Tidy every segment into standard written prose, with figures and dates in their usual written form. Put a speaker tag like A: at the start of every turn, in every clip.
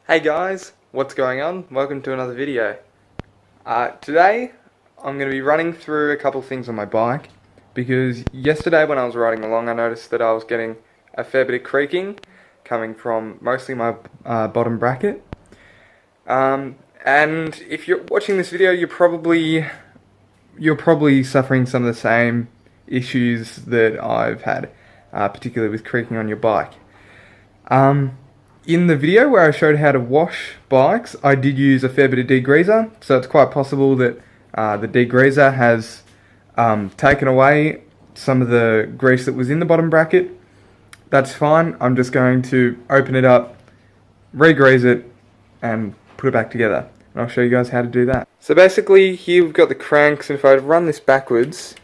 A: Hey guys, what's going on? Welcome to another video. Today I'm going to be running through a couple things on my bike because yesterday when I was riding along I noticed that I was getting a fair bit of creaking coming from mostly my bottom bracket. And if you're watching this video you're probably suffering some of the same issues that I've had, particularly with creaking on your bike. In the video where I showed how to wash bikes, I did use a fair bit of degreaser, so it's quite possible that the degreaser has taken away some of the grease that was in the bottom bracket. That's fine. I'm just going to open it up, regrease it, and put it back together. And I'll show you guys how to do that. So basically, here we've got the cranks, and if I run this backwards,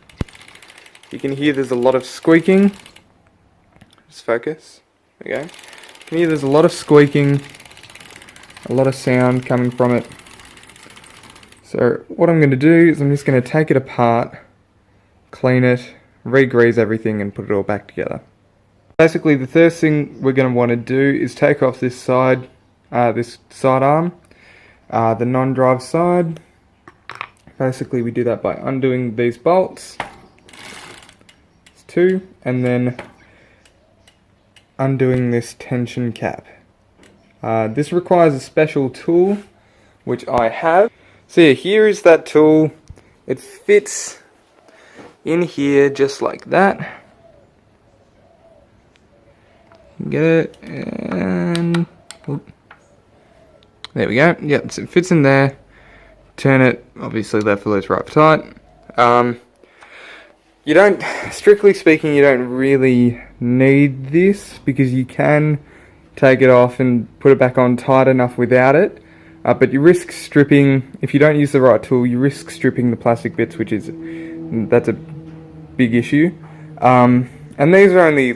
A: you can hear there's a lot of squeaking. Just focus. There we go. You can hear there's a lot of squeaking, a lot of sound coming from it. So what I'm going to do is I'm just going to take it apart, clean it, regrease everything and put it all back together. Basically the first thing we're going to want to do is take off this side arm, the non-drive side. Basically we do that by undoing these bolts. It's two, and then undoing this tension cap. This requires a special tool, which I have. So yeah, here is that tool. It fits in here just like that. Get it, and there we go. Yep, so it fits in there. Turn it, obviously left for loose, right for tight. You don't, strictly speaking, you don't really need this because you can take it off and put it back on tight enough without it. But you risk stripping, if you don't use the right tool, you risk stripping the plastic bits, that's a big issue. And these are only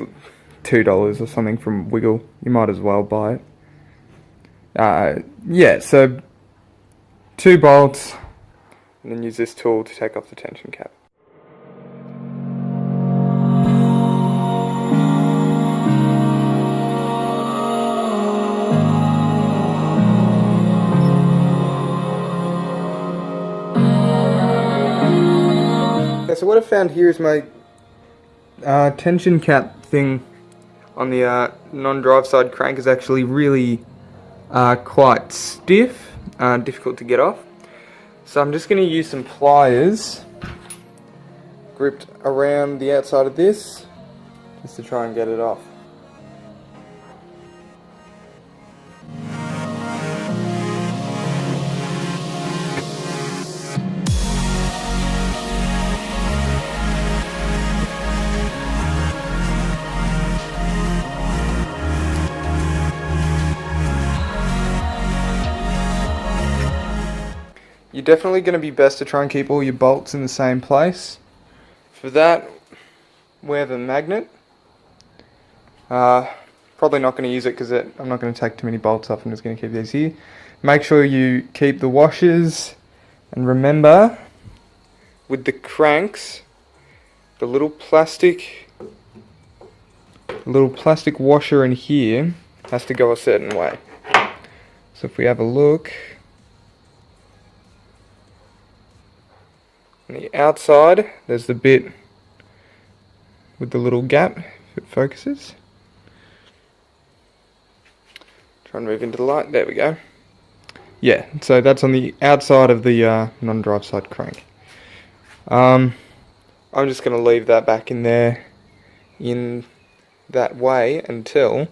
A: $2 or something from Wiggle. You might as well buy it. Yeah, so 2 bolts, and then use this tool to take off the tension cap. So what I found here is my tension cap thing on the non-drive side crank is actually really quite stiff, difficult to get off. So I'm just going to use some pliers gripped around the outside of this just to try and get it off. You're definitely going to be best to try and keep all your bolts in the same place. For that, we have a magnet. Probably not going to use it because I'm not going to take too many bolts off. I'm just going to keep these here. Make sure you keep the washers, and remember, with the cranks, the little plastic washer in here has to go a certain way. So if we have a look, on the outside, there's the bit with the little gap, if it focuses. Try and move into the light, there we go. Yeah, so that's on the outside of the non-drive side crank. I'm just going to leave that back in there in that way until it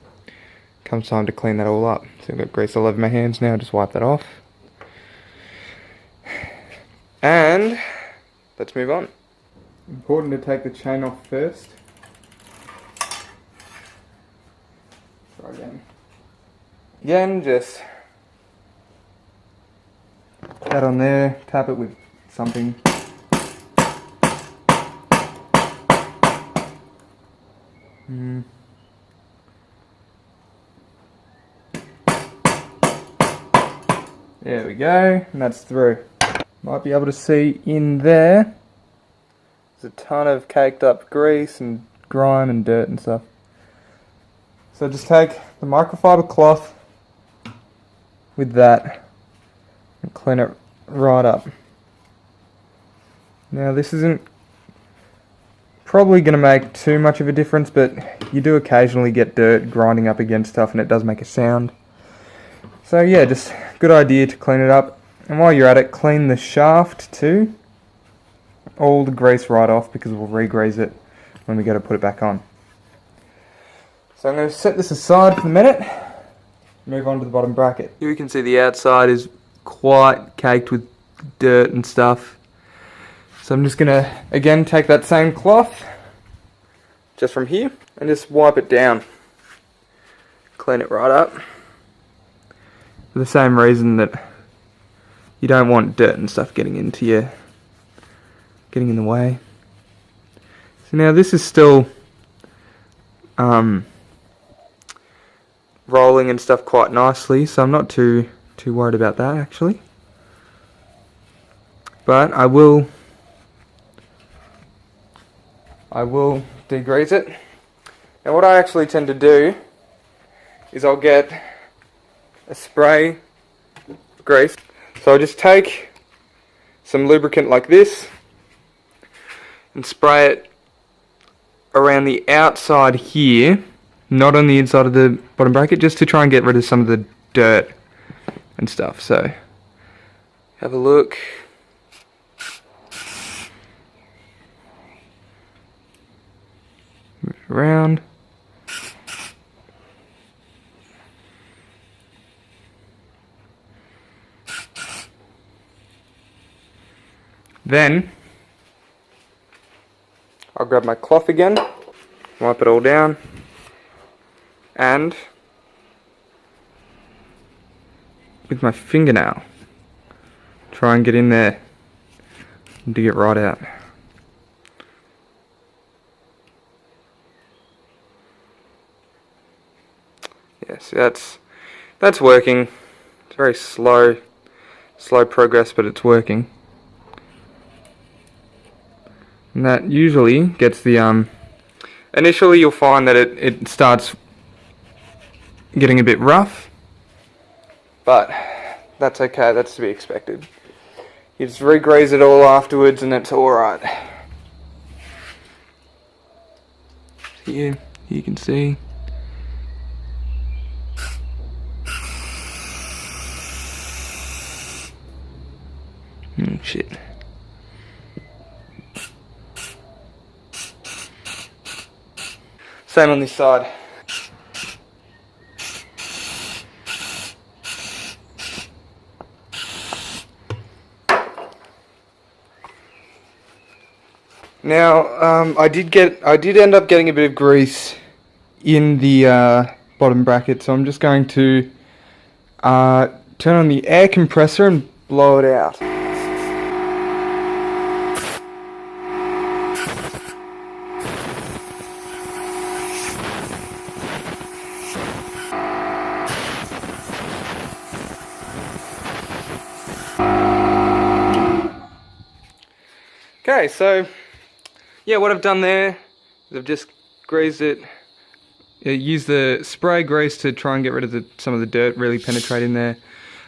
A: comes time to clean that all up. So I've got grease all over my hands now, just wipe that off. And let's move on. Important to take the chain off first. Try again. Again, just that on there, tap it with something. There we go, and that's through. Might be able to see in there, there's a ton of caked up grease and grime and dirt and stuff. So just take the microfiber cloth, with that and clean it right up. Now this isn't probably going to make too much of a difference, but you do occasionally get dirt grinding up against stuff and it does make a sound. So yeah, just good idea to clean it up. And while you're at it, clean the shaft too. All the grease right off, because we'll regrease it when we go to put it back on. So I'm going to set this aside for a minute. Move on to the bottom bracket. Here we can see the outside is quite caked with dirt and stuff. So I'm just going to, again, take that same cloth, just from here, and just wipe it down. Clean it right up. For the same reason that you don't want dirt and stuff getting in the way. So now this is still rolling and stuff quite nicely, so I'm not too worried about that actually. But I will degrease it. Now what I actually tend to do is I'll get a spray grease. So I'll just take some lubricant like this and spray it around the outside here, not on the inside of the bottom bracket, just to try and get rid of some of the dirt and stuff. So have a look. Move it around. Then I'll grab my cloth again, wipe it all down, and with my fingernail try and get in there and dig it right out. Yes, that's working. It's very slow progress, but it's working. And that usually gets the, initially you'll find that it starts getting a bit rough, but that's okay, that's to be expected. You just regrease it all afterwards and it's alright. Here you can see. Oh shit. Same on this side. Now, I did end up getting a bit of grease in the bottom bracket, so I'm just going to turn on the air compressor and blow it out. Okay, so yeah, what I've done there is I've just greased it. Used the spray grease to try and get rid of some of the dirt really penetrate in there.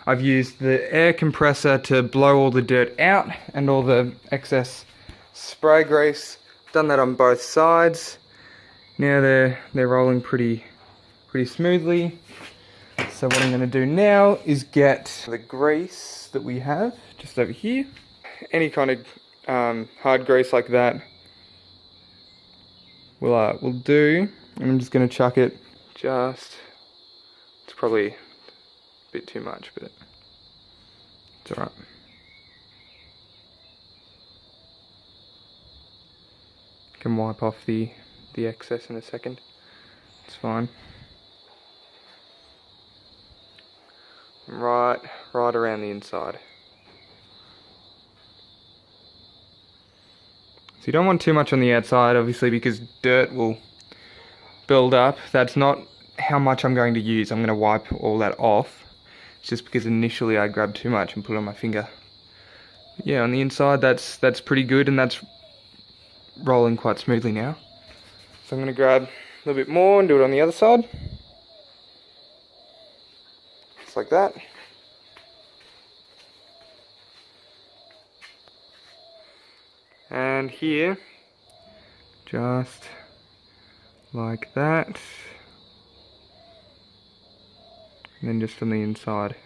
A: I've used the air compressor to blow all the dirt out and all the excess spray grease. Done that on both sides. Now they're rolling pretty smoothly. So what I'm going to do now is get the grease that we have just over here. Any kind of hard grease like that will do, and I'm just going to chuck it. It's probably a bit too much, but it's alright. Can wipe off the excess in a second. It's fine. Right around the inside. So you don't want too much on the outside, obviously, because dirt will build up. That's not how much I'm going to use. I'm going to wipe all that off. It's just because initially I grabbed too much and put it on my finger. Yeah, on the inside that's pretty good, and that's rolling quite smoothly now. So I'm going to grab a little bit more and do it on the other side. Just like that. And here, just like that. And then just on the inside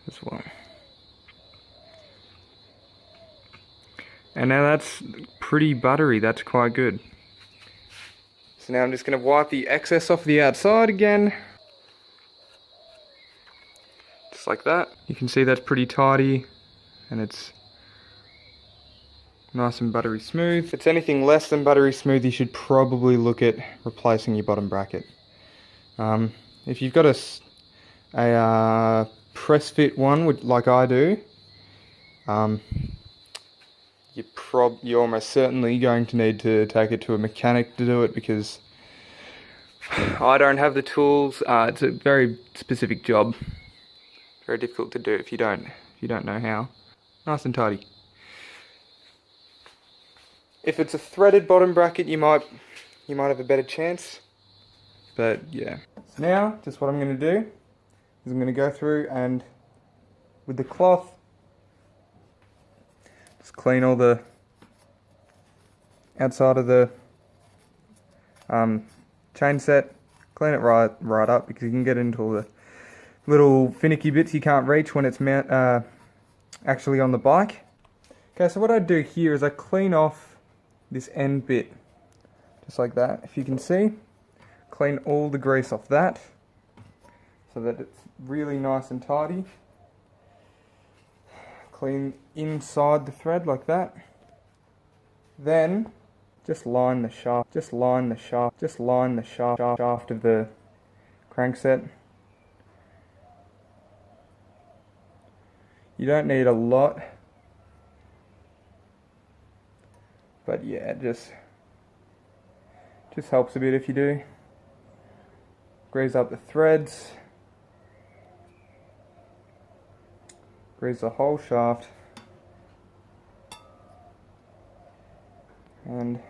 A: as well. And now that's pretty buttery, that's quite good. So now I'm just going to wipe the excess off the outside again. Just like that. You can see that's pretty tidy and it's nice and buttery smooth. If it's anything less than buttery smooth, you should probably look at replacing your bottom bracket. If you've got a press fit one, like I do, you're almost certainly going to need to take it to a mechanic to do it, because I don't have the tools. It's a very specific job. Very difficult to do if you don't know how. Nice and tidy. If it's a threaded bottom bracket, you might have a better chance. But yeah. So now, just what I'm going to do is I'm going to go through and with the cloth, just clean all the outside of the chain set. Clean it right up, because you can get into all the little finicky bits you can't reach when it's actually on the bike. Okay, so what I do here is I clean off this end bit, just like that. If you can see, clean all the grease off that, so that it's really nice and tidy. Clean inside the thread like that. Then just line the shaft, just line the shaft of the crankset. You don't need a lot, but yeah, just helps a bit if you do. Grease up the threads, grease the whole shaft, and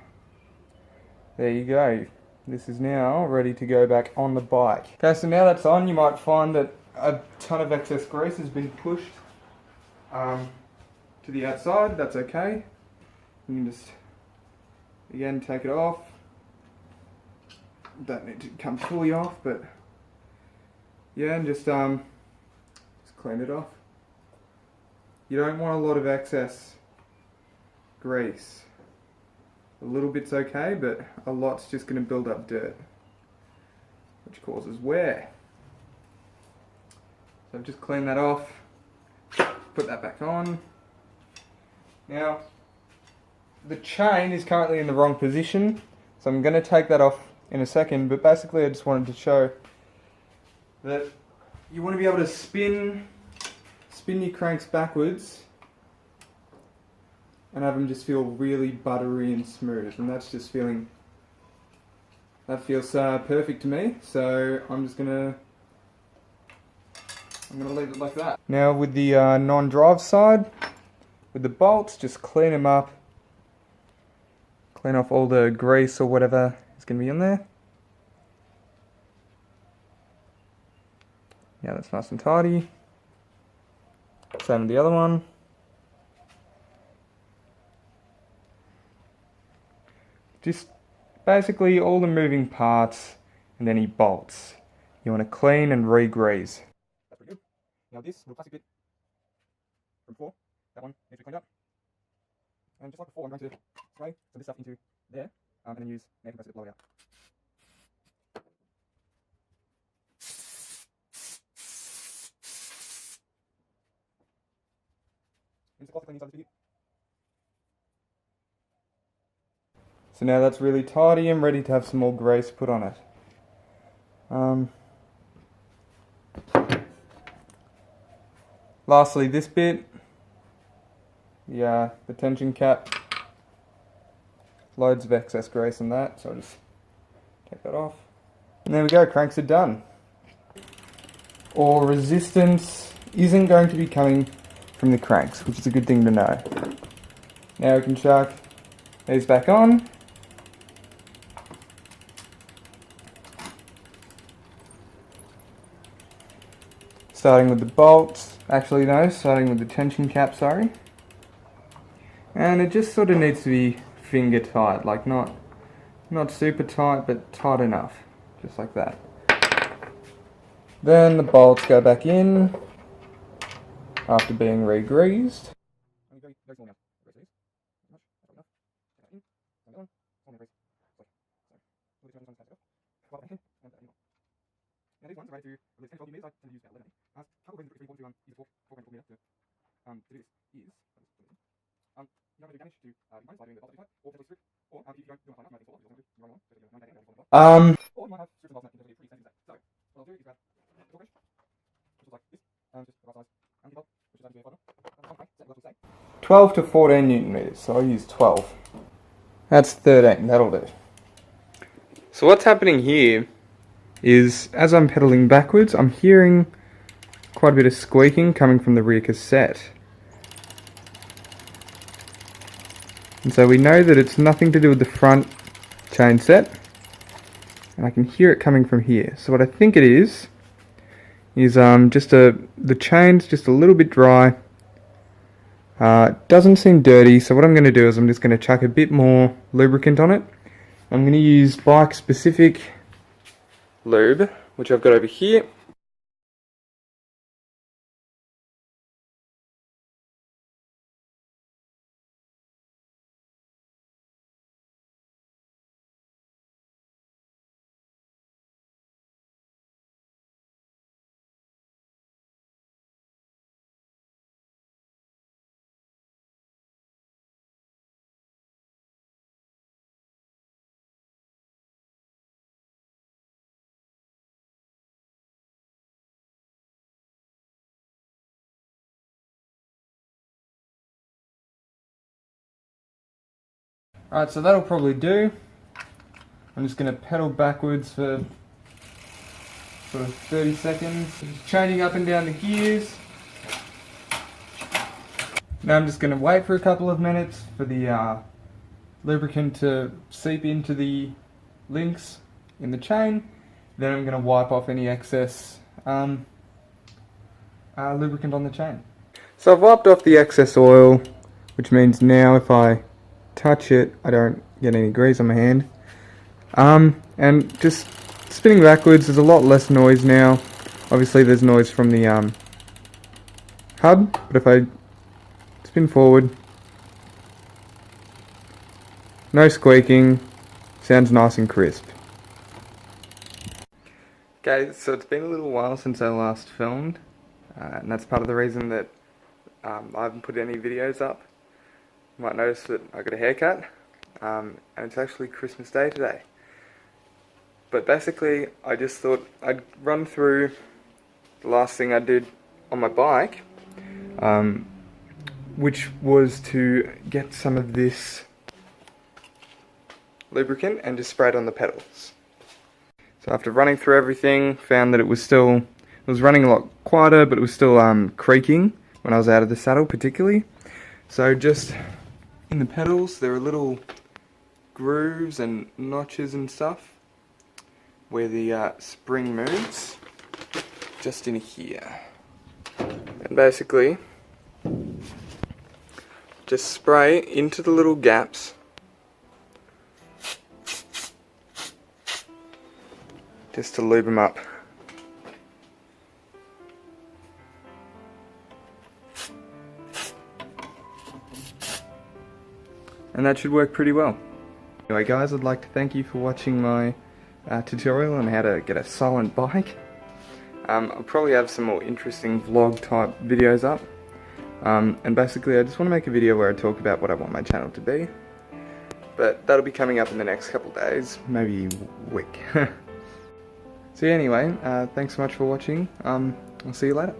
A: there you go. This is now ready to go back on the bike. Okay, so now that's on, you might find that a ton of excess grease has been pushed to the outside. That's okay. You can just, again, take it off. Don't need to come fully off, but yeah, and just clean it off. You don't want a lot of excess grease. A little bit's okay, but a lot's just going to build up dirt, which causes wear. So I've just cleaned that off, put that back on. Now, the chain is currently in the wrong position, so I'm going to take that off in a second, but basically I just wanted to show that you want to be able to spin your cranks backwards and have them just feel really buttery and smooth, and that feels perfect to me. So I'm gonna leave it like that. Now with the non-drive side, with the bolts, just clean them up, clean off all the grease or whatever is going to be in there. Yeah, that's nice and tidy. Same with the other one. Just basically all the moving parts and any bolts you want to clean and re-grease. That's pretty good. Now this little plastic bit from before, that one needs to be cleaned up. And just like before, I'm going to spray some of this stuff into there, and then use an air compressor to blow it out. And just clean inside this bit. So now that's really tidy and ready to have some more grease put on it. Lastly, this bit, the tension cap, loads of excess grease on that, so I'll just take that off. And there we go, cranks are done. Or resistance isn't going to be coming from the cranks, which is a good thing to know. Now we can chuck these back on. Starting with the bolts, starting with the tension cap, sorry. And it just sort of needs to be finger tight, like not super tight, but tight enough, just like that. Then the bolts go back in after being re-greased. Now these ones are rated to at least 10 to 12 meters. I tend to use about 11. A couple of reasons which we want to use a 4 to do this is, you don't want to do damage to components by doing the bolt tight, or potentially strip, or if you don't do enough enough, you make it fall, you run along, so you run on, or you might have strips and bolts in it, pretty sensitive. So, what I'll do is grab a torque wrench, which is like this, just the right size, and the bolt, which is actually a 12 to 14 newton meters, so I'll use 12. That's 13, that'll do. So what's happening here is, as I'm pedaling backwards, I'm hearing quite a bit of squeaking coming from the rear cassette. And so we know that it's nothing to do with the front chain set, and I can hear it coming from here. So what I think it is the chain's just a little bit dry. Doesn't seem dirty, so what I'm going to do is I'm just going to chuck a bit more lubricant on it. I'm going to use bike specific lube, which I've got over here. Alright, so that'll probably do. I'm just going to pedal backwards for sort of 30 seconds. Just changing up and down the gears. Now I'm just going to wait for a couple of minutes for the lubricant to seep into the links in the chain. Then I'm going to wipe off any excess lubricant on the chain. So I've wiped off the excess oil, which means now if I touch it, I don't get any grease on my hand. And just spinning backwards, there's a lot less noise now. Obviously there's noise from the hub, but if I spin forward, no squeaking, sounds nice and crisp. Okay, so it's been a little while since I last filmed, and that's part of the reason that I haven't put any videos up. You might notice that I got a haircut, and it's actually Christmas Day today. But basically, I just thought I'd run through the last thing I did on my bike, which was to get some of this lubricant and just spray it on the pedals. So after running through everything, found that it was running a lot quieter, but it was still creaking when I was out of the saddle particularly. So just in the pedals, there are little grooves and notches and stuff where the spring moves, just in here. And basically, just spray into the little gaps, just to lube them up. And that should work pretty well. Anyway guys, I'd like to thank you for watching my tutorial on how to get a silent bike. I'll probably have some more interesting vlog type videos up. And basically I just want to make a video where I talk about what I want my channel to be. But that'll be coming up in the next couple days, maybe week. So yeah, anyway, thanks so much for watching. I'll see you later.